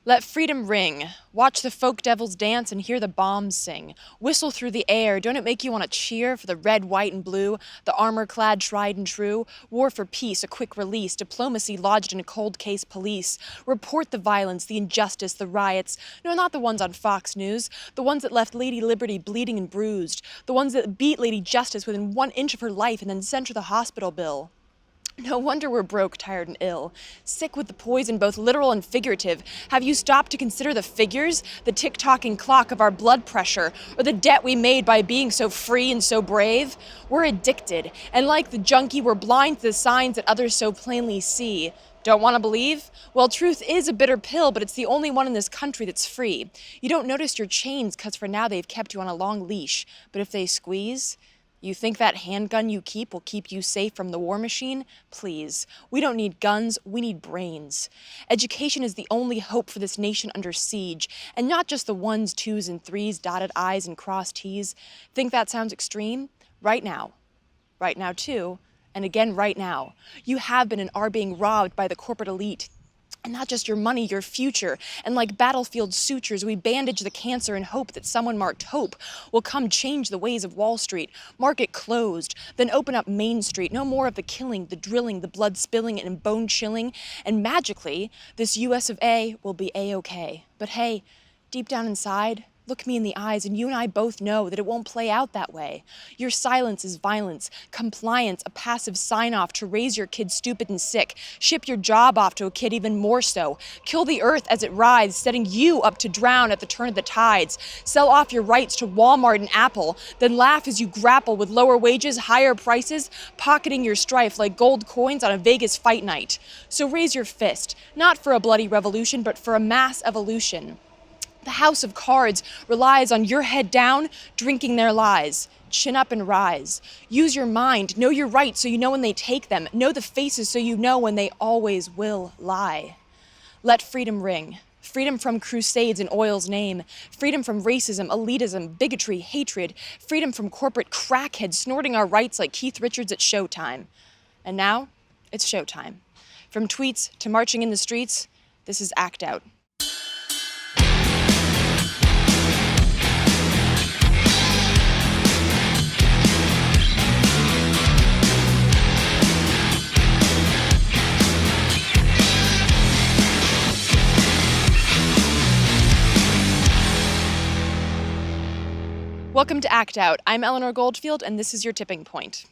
Let freedom ring. Watch the folk devils dance and hear the bombs sing. Whistle through the air. Don't it make you want to cheer for the red, white, and blue, the armor-clad, tried and true? War for peace, a quick release. Diplomacy lodged in a cold case police. Report the violence, the injustice, the riots. No, not the ones on Fox News. The ones that left Lady Liberty bleeding and bruised. The ones that beat Lady Justice within 1 inch of her life and then sent her the hospital bill. No wonder we're broke, tired, and ill. Sick with the poison, both literal and figurative. Have you stopped to consider the figures? The tick-tocking clock of our blood pressure, or the debt we made by being so free and so brave? We're addicted, and like the junkie, we're blind to the signs that others so plainly see. Don't want to believe? Well, truth is a bitter pill, but it's the only one in this country that's free. You don't notice your chains, because for now they've kept you on a long leash. But if they squeeze... You think that handgun you keep will keep you safe from the war machine? Please. We don't need guns, we need brains. Education is the only hope for this nation under siege, and not just the 1s, 2s, and 3s, dotted I's and crossed T's. Think that sounds extreme? Right now. Right now, too. And again, right now. You have been and are being robbed by the corporate elite. And not just your money, your future. And like battlefield sutures, we bandage the cancer in hope that someone marked hope will come change the ways of Wall Street. Mark it closed, then open up Main Street. No more of the killing, the drilling, the blood spilling, and bone chilling. And magically, this US of A will be A-okay. But hey, deep down inside, look me in the eyes, and you and I both know that it won't play out that way. Your silence is violence, compliance, a passive sign-off to raise your kid stupid and sick, ship your job off to a kid even more so, kill the earth as it rides, setting you up to drown at the turn of the tides, sell off your rights to Walmart and Apple, then laugh as you grapple with lower wages, higher prices, pocketing your strife like gold coins on a Vegas fight night. So raise your fist, not for a bloody revolution, but for a mass evolution. The house of cards relies on your head down, drinking their lies. Chin up and rise. Use your mind. Know your rights so you know when they take them. Know the faces so you know when they always will lie. Let freedom ring. Freedom from crusades in oil's name. Freedom from racism, elitism, bigotry, hatred. Freedom from corporate crackheads snorting our rights like Keith Richards at Showtime. And now, it's showtime. From tweets to marching in the streets, this is Act Out. Welcome to Act Out. I'm Eleanor Goldfield, and this is your tipping point.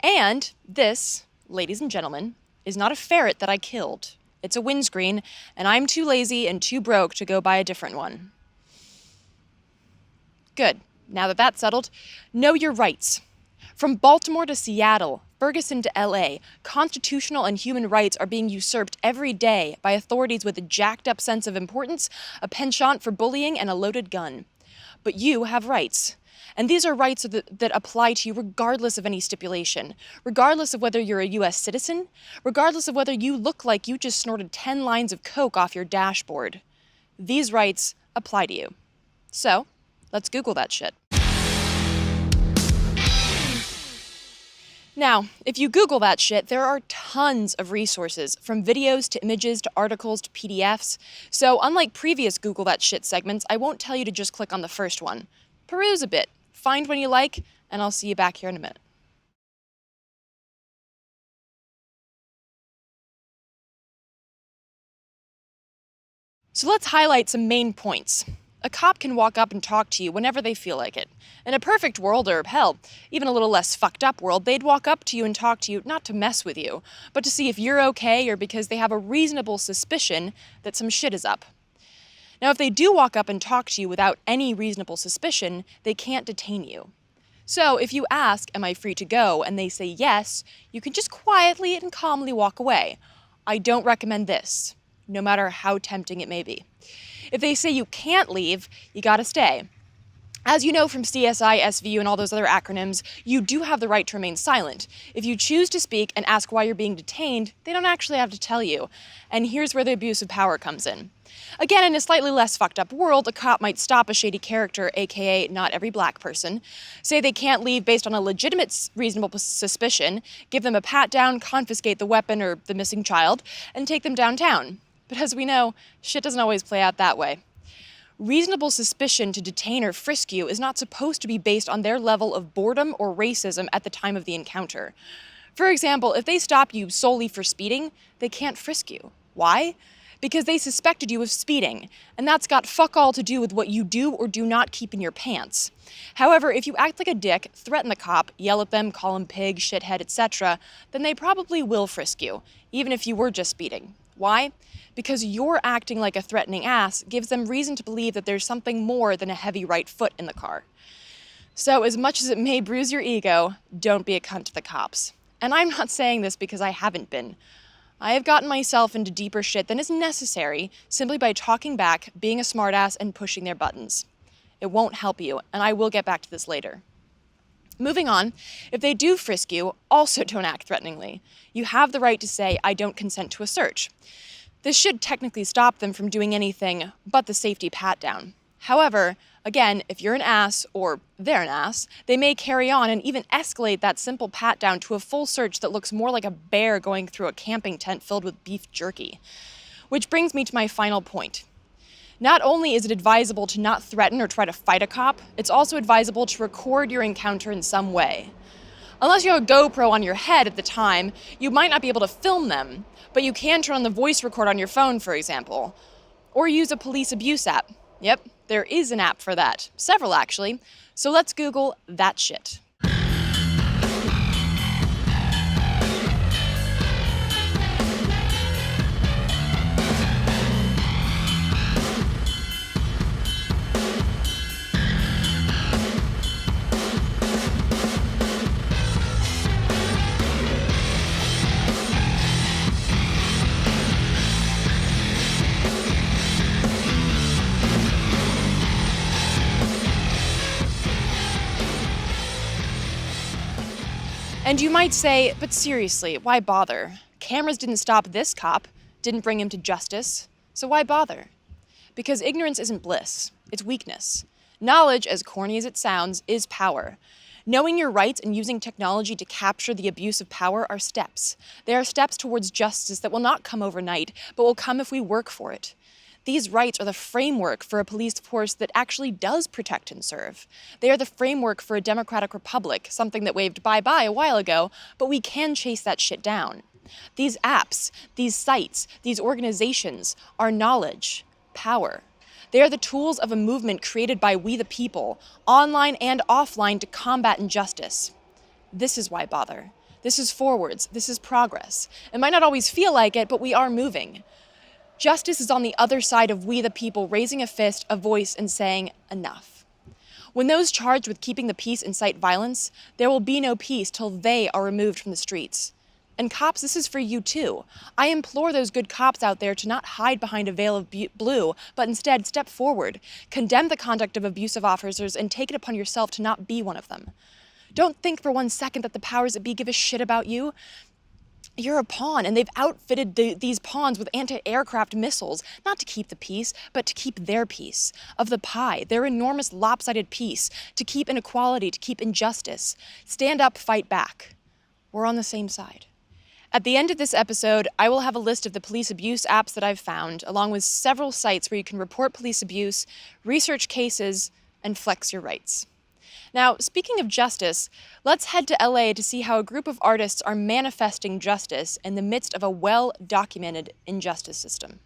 And this, ladies and gentlemen, is not a ferret that I killed. It's a windscreen, and I'm too lazy and too broke to go buy a different one. Good. Now that that's settled, know your rights. From Baltimore to Seattle, Ferguson to LA, constitutional and human rights are being usurped every day by authorities with a jacked up sense of importance, a penchant for bullying, and a loaded gun. But you have rights. And these are rights that apply to you regardless of any stipulation, regardless of whether you're a US citizen, regardless of whether you look like you just snorted 10 lines of coke off your dashboard. These rights apply to you. So, let's Google that shit. Now, if you Google that shit, there are tons of resources, from videos to images to articles to PDFs. So unlike previous Google that shit segments, I won't tell you to just click on the first one. Peruse a bit, find one you like, and I'll see you back here in a minute. So let's highlight some main points. A cop can walk up and talk to you whenever they feel like it. In a perfect world, or hell, even a little less fucked up world, they'd walk up to you and talk to you not to mess with you, but to see if you're okay or because they have a reasonable suspicion that some shit is up. Now, if they do walk up and talk to you without any reasonable suspicion, they can't detain you. So if you ask, "Am I free to go?" and they say yes, you can just quietly and calmly walk away. I don't recommend this, no matter how tempting it may be. If they say you can't leave, you gotta stay. As you know from CSI, SVU, and all those other acronyms, you do have the right to remain silent. If you choose to speak and ask why you're being detained, they don't actually have to tell you. And here's where the abuse of power comes in. Again, in a slightly less fucked up world, a cop might stop a shady character, aka not every black person, say they can't leave based on a legitimate reasonable suspicion, give them a pat down, confiscate the weapon or the missing child, and take them downtown. But as we know, shit doesn't always play out that way. Reasonable suspicion to detain or frisk you is not supposed to be based on their level of boredom or racism at the time of the encounter. For example, if they stop you solely for speeding, they can't frisk you. Why? Because they suspected you of speeding, and that's got fuck all to do with what you do or do not keep in your pants. However, if you act like a dick, threaten the cop, yell at them, call him pig, shithead, etc., then they probably will frisk you, even if you were just speeding. Why? Because you're acting like a threatening ass gives them reason to believe that there's something more than a heavy right foot in the car. So as much as it may bruise your ego, don't be a cunt to the cops. And I'm not saying this because I haven't been. I have gotten myself into deeper shit than is necessary simply by talking back, being a smartass, and pushing their buttons. It won't help you, and I will get back to this later. Moving on, if they do frisk you, also don't act threateningly. You have the right to say, I don't consent to a search. This should technically stop them from doing anything but the safety pat-down. However, again, if you're an ass, or they're an ass, they may carry on and even escalate that simple pat-down to a full search that looks more like a bear going through a camping tent filled with beef jerky. Which brings me to my final point. Not only is it advisable to not threaten or try to fight a cop, it's also advisable to record your encounter in some way. Unless you have a GoPro on your head at the time, you might not be able to film them, but you can turn on the voice record on your phone, for example. Or use a police abuse app. Yep, there is an app for that. Several, actually. So let's Google that shit. And you might say, but seriously, why bother? Cameras didn't stop this cop, didn't bring him to justice, so why bother? Because ignorance isn't bliss, it's weakness. Knowledge, as corny as it sounds, is power. Knowing your rights and using technology to capture the abuse of power are steps. They are steps towards justice that will not come overnight, but will come if we work for it. These rights are the framework for a police force that actually does protect and serve. They are the framework for a democratic republic, something that waved bye-bye a while ago, but we can chase that shit down. These apps, these sites, these organizations are knowledge, power. They are the tools of a movement created by we the people, online and offline, to combat injustice. This is why bother. This is forwards. This is progress. It might not always feel like it, but we are moving. Justice is on the other side of we the people raising a fist, a voice, and saying, enough. When those charged with keeping the peace incite violence, there will be no peace till they are removed from the streets. And cops, this is for you too. I implore those good cops out there to not hide behind a veil of blue, but instead step forward, condemn the conduct of abusive officers, and take it upon yourself to not be one of them. Don't think for 1 second that the powers that be give a shit about you. You're a pawn, and they've outfitted these pawns with anti-aircraft missiles, not to keep the peace, but to keep their piece of the pie, their enormous lopsided piece, to keep inequality, to keep injustice. Stand up, fight back. We're on the same side. At the end of this episode, I will have a list of the police abuse apps that I've found, along with several sites where you can report police abuse, research cases, and flex your rights. Now, speaking of justice, let's head to LA to see how a group of artists are manifesting justice in the midst of a well-documented injustice system.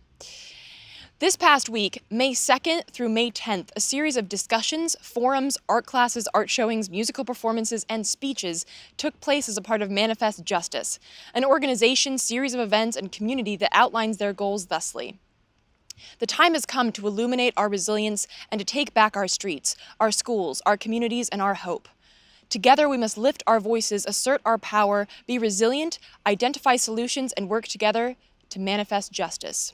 This past week, May 2nd through May 10th, a series of discussions, forums, art classes, art showings, musical performances, and speeches took place as a part of Manifest Justice, an organization, series of events, and community that outlines their goals thusly. The time has come to illuminate our resilience and to take back our streets, our schools, our communities, and our hope. Together, we must lift our voices, assert our power, be resilient, identify solutions, and work together to manifest justice.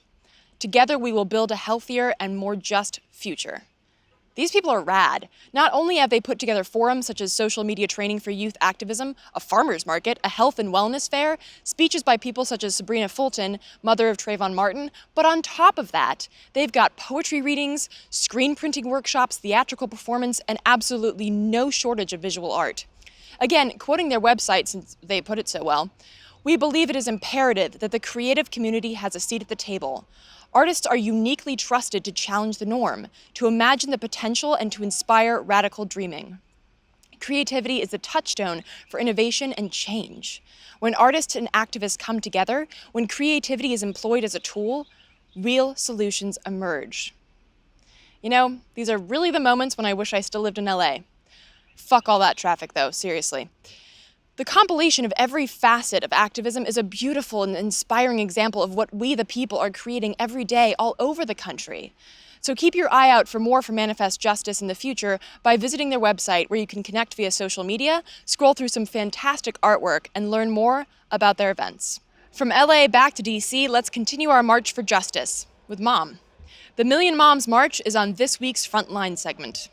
Together, we will build a healthier and more just future. These people are rad. Not only have they put together forums such as social media training for youth activism, a farmer's market, a health and wellness fair, speeches by people such as Sabrina Fulton, mother of Trayvon Martin, but on top of that, they've got poetry readings, screen printing workshops, theatrical performance, and absolutely no shortage of visual art. Again, quoting their website since they put it so well, "We believe it is imperative that the creative community has a seat at the table. Artists are uniquely trusted to challenge the norm, to imagine the potential, and to inspire radical dreaming. Creativity is the touchstone for innovation and change. When artists and activists come together, when creativity is employed as a tool, real solutions emerge. You know, these are really the moments when I wish I still lived in LA. Fuck all that traffic, though, seriously. The compilation of every facet of activism is a beautiful and inspiring example of what we, the people, are creating every day all over the country. So keep your eye out for more from Manifest Justice in the future by visiting their website, where you can connect via social media, scroll through some fantastic artwork, and learn more about their events. From LA back to DC, let's continue our march for justice with Mom. The Million Moms March is on this week's Frontline segment.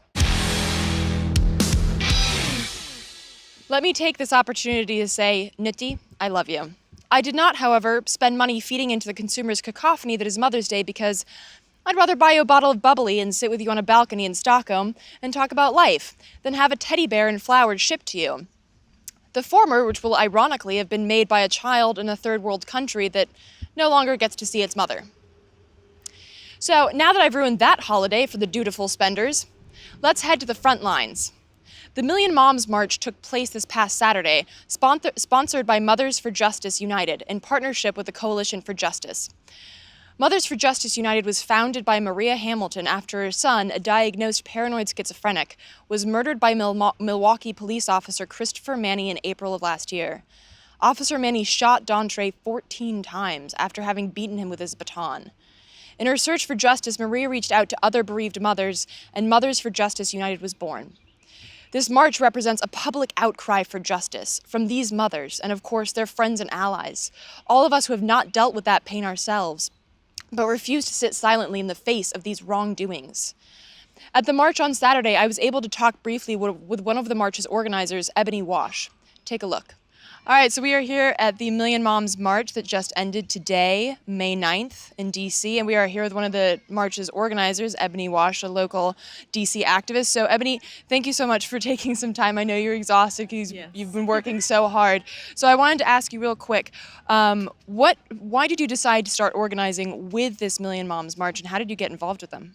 Let me take this opportunity to say, Nitty, I love you. I did not, however, spend money feeding into the consumer's cacophony that is Mother's Day because I'd rather buy you a bottle of bubbly and sit with you on a balcony in Stockholm and talk about life than have a teddy bear and flowers shipped to you. The former, which will ironically have been made by a child in a third world country that no longer gets to see its mother. So now that I've ruined that holiday for the dutiful spenders, let's head to the front lines. The Million Moms March took place this past Saturday, sponsored by Mothers for Justice United in partnership with the Coalition for Justice. Mothers for Justice United was founded by Maria Hamilton after her son, a diagnosed paranoid schizophrenic, was murdered by Milwaukee police officer Christopher Manny in April of last year. Officer Manny shot Dontre 14 times after having beaten him with his baton. In her search for justice, Maria reached out to other bereaved mothers, and Mothers for Justice United was born. This march represents a public outcry for justice from these mothers and, of course, their friends and allies, all of us who have not dealt with that pain ourselves, but refuse to sit silently in the face of these wrongdoings. At the march on Saturday, I was able to talk briefly with one of the march's organizers, Ebony Wash. Take a look. All right, so we are here at the Million Moms March that just ended today, May 9th in DC, and we are here with one of the march's organizers, Ebony Wash, a local DC activist. So Ebony, thank you so much for taking some time. I know you're exhausted because you've been working so hard. So I wanted to ask you real quick, why did you decide to start organizing with this Million Moms March, and how did you get involved with them?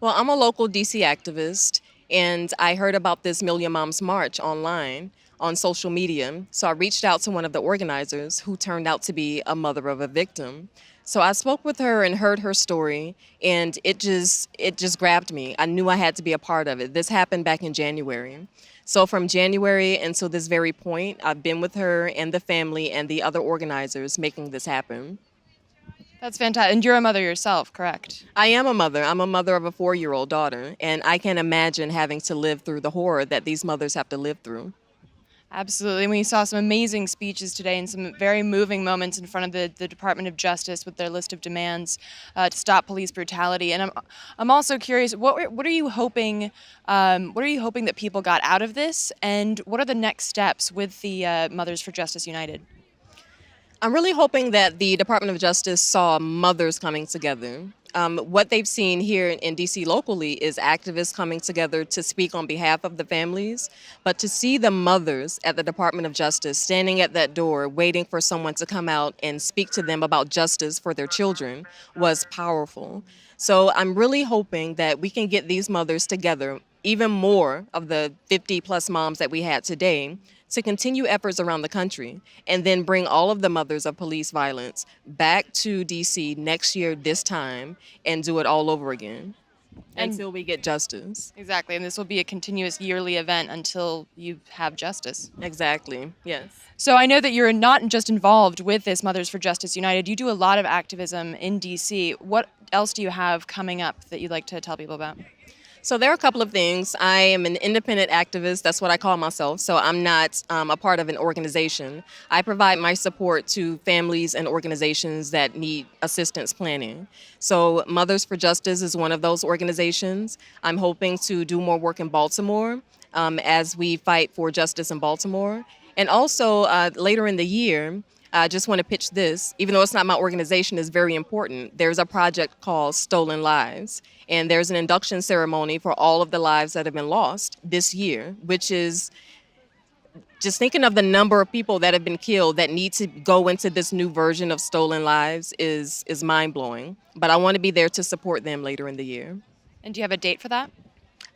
Well, I'm a local DC activist, and I heard about this Million Moms March online on social media. So I reached out to one of the organizers, who turned out to be a mother of a victim. So I spoke with her and heard her story, and it just grabbed me. I knew I had to be a part of it. This happened back in January. So from January until this very point, I've been with her and the family and the other organizers making this happen. That's fantastic. And you're a mother yourself, correct? I am a mother. I'm a mother of a 4-year-old daughter, and I can imagine having to live through the horror that these mothers have to live through. Absolutely. We saw some amazing speeches today and some very moving moments in front of the Department of Justice with their list of demands to stop police brutality. And I'm also curious, what are you hoping that people got out of this, and what are the next steps with the Mothers for Justice United? I'm really hoping that the Department of Justice saw mothers coming together. What they've seen here in DC locally is activists coming together to speak on behalf of the families, but to see the mothers at the Department of Justice standing at that door waiting for someone to come out and speak to them about justice for their children was powerful. So I'm really hoping that we can get these mothers together, even more of the 50 plus moms that we had today, to continue efforts around the country, and then bring all of the mothers of police violence back to DC next year this time and do it all over again until we get justice. Exactly, and this will be a continuous yearly event until you have justice. Exactly, yes. So I know that you're not just involved with this Mothers for Justice United. You do a lot of activism in DC. What else do you have coming up that you'd like to tell people about? So there are a couple of things. I am an independent activist. That's what I call myself. So I'm not a part of an organization. I provide my support to families and organizations that need assistance planning. So Mothers for Justice is one of those organizations. I'm hoping to do more work in Baltimore as we fight for justice in Baltimore. And also later in the year, I just want to pitch this, even though it's not my organization, it's very important. There's a project called Stolen Lives, and there's an induction ceremony for all of the lives that have been lost this year, which is just thinking of the number of people that have been killed that need to go into this new version of Stolen Lives is mind-blowing. But I want to be there to support them later in the year. And do you have a date for that?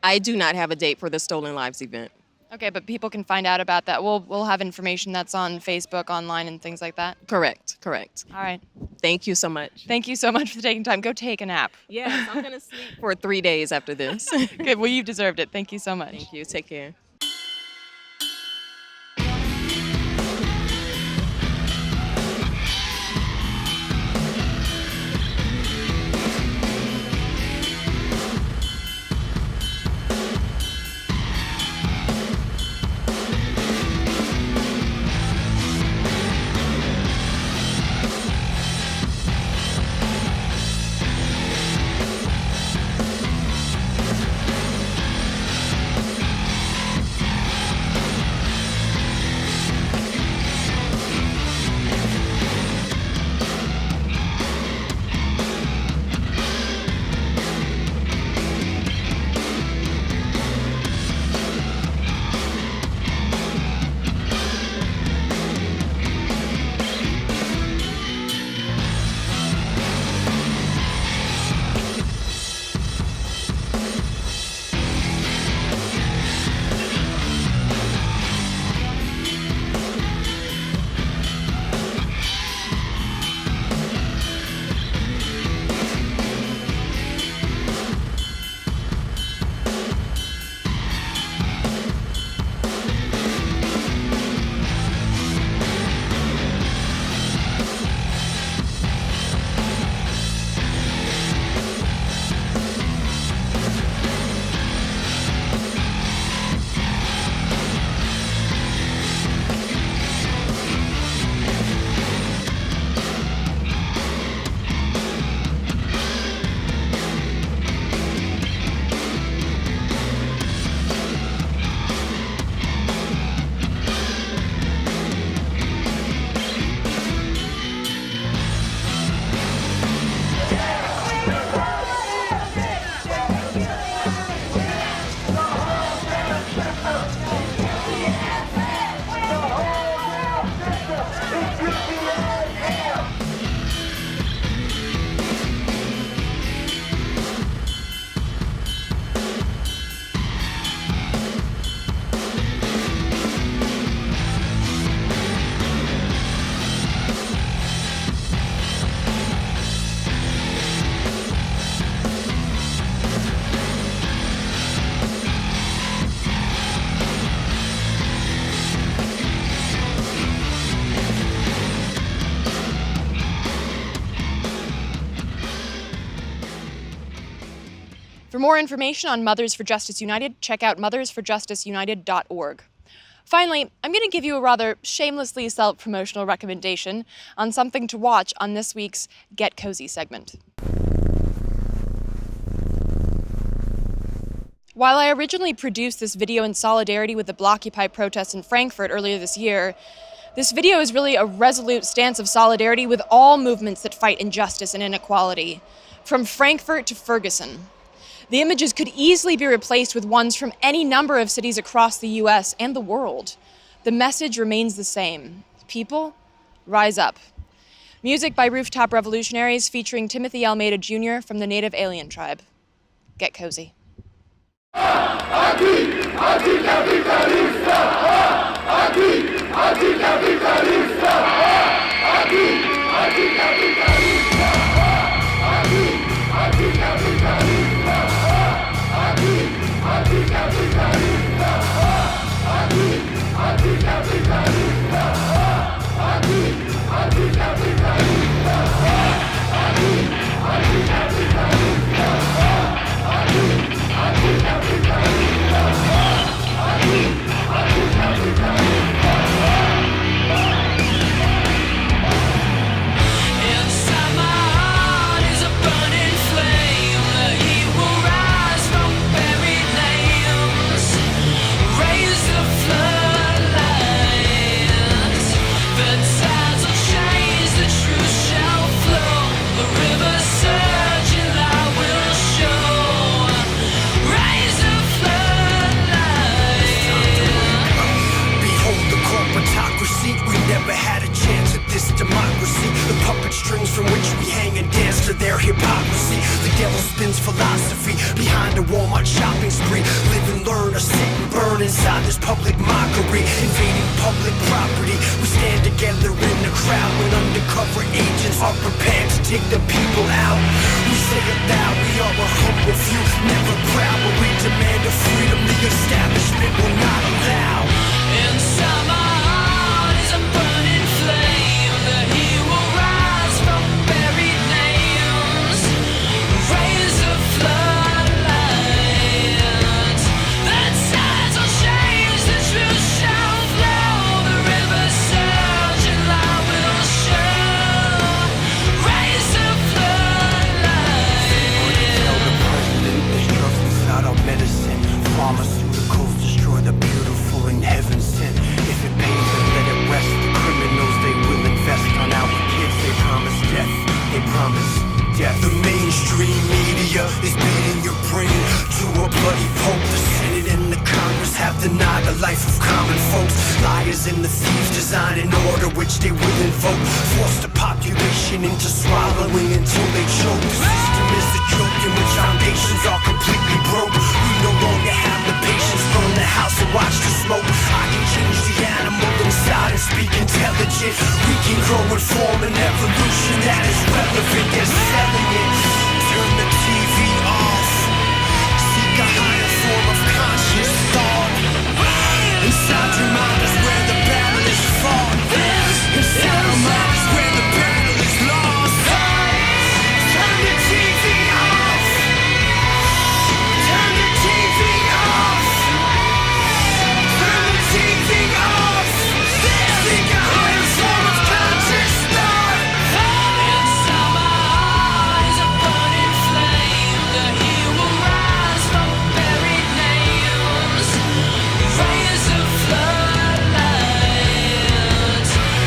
I do not have a date for the Stolen Lives event. Okay, but people can find out about that. We'll have information that's on Facebook, online, and things like that. Correct. All right. Thank you so much. Thank you so much for taking time. Go take a nap. Yes, I'm going to sleep for 3 days after this. Good. Well, you've deserved it. Thank you so much. Thank you. Take care. For more information on Mothers for Justice United, check out mothersforjusticeunited.org. Finally, I'm going to give you a rather shamelessly self-promotional recommendation on something to watch on this week's Get Cozy segment. While I originally produced this video in solidarity with the Blockupy protests in Frankfurt earlier this year, this video is really a resolute stance of solidarity with all movements that fight injustice and inequality, from Frankfurt to Ferguson. The images could easily be replaced with ones from any number of cities across the US and the world. The message remains the same. People, rise up. Music by Rooftop Revolutionaries featuring Timothy Almeida Jr. from the Native Alien Tribe. Get cozy. Aquí, anticapitalista. Aquí, anticapitalista. Aquí, anticapitalista. Aquí, anticapitalista. Aquí, anticapitalista. Aquí, anticapitalista. Aquí, anticapitalista. Aquí, anticapitalista. Inside my heart is a burning flame. The spins philosophy behind a Walmart shopping spree. Live and learn or sit and burn inside this public mockery. Invading public property, we stand together in the crowd when undercover agents are prepared to take the people out. We say it loud, we are a humble few, never proud, but we demand a freedom the establishment will not allow. Inside my heart is a burning flame. The heat will rise from buried names. Raise a floodlight. The tides will change, the truth shall flow. The river surge and light will show. Raise a floodlight. Tell the president this drugs is not our medicine. Pharmaceuticals destroy the beautiful and heaven sent. If it pays, then let it rest. The criminals, they will invest on our kids. They promise death, they promise death. The mainstream media is beating your brain to a bloody pope. The Senate and the Congress have denied the life of common folks. Liars and the thieves design an order which they will invoke. Force the population into swallowing until they choke. The system is a joke in which foundations are completely broke. We no longer have the patience, burn the house and watch the smoke. I can change the animal inside and speak intelligent. We can grow and form an evolution that is relevant. They're selling it. Turn the TV off. Seek a higher form of conscious thought. Inside your mind is where the battle is fought. Inside our mind is where the battle is lost. Turn the TV off. Turn the TV off. Turn the TV off. Seek a higher form of conscious thought. Inside my heart is a burning flame. The heat will rise from buried names. Raise a floodlight.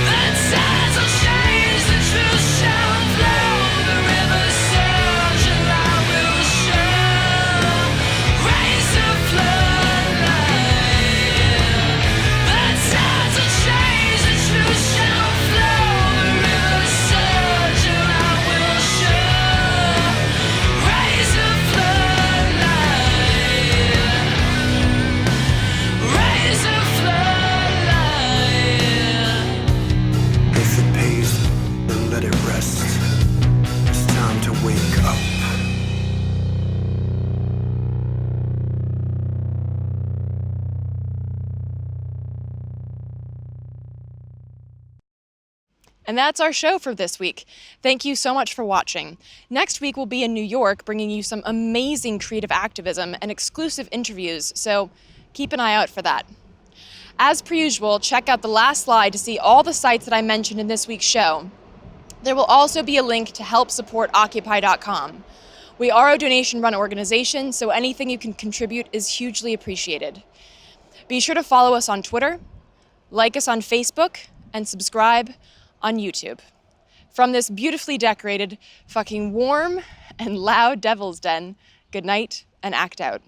The tides will change, the truth shall flow. The river surge and light will show. Raise a floodlight. The tides will change, the truth shall flow. The river surge and light will show. Raise a floodlight. Raise a floodlight. If it pays, then let it rest. It's time to wake up. And that's our show for this week. Thank you so much for watching. Next week we'll be in New York bringing you some amazing creative activism and exclusive interviews, so keep an eye out for that. As per usual, check out the last slide to see all the sites that I mentioned in this week's show. There will also be a link to help support Occupy.com. We are a donation-run organization, so anything you can contribute is hugely appreciated. Be sure to follow us on Twitter, like us on Facebook, and subscribe on YouTube. From this beautifully decorated, fucking warm and loud Devil's Den, good night and act out.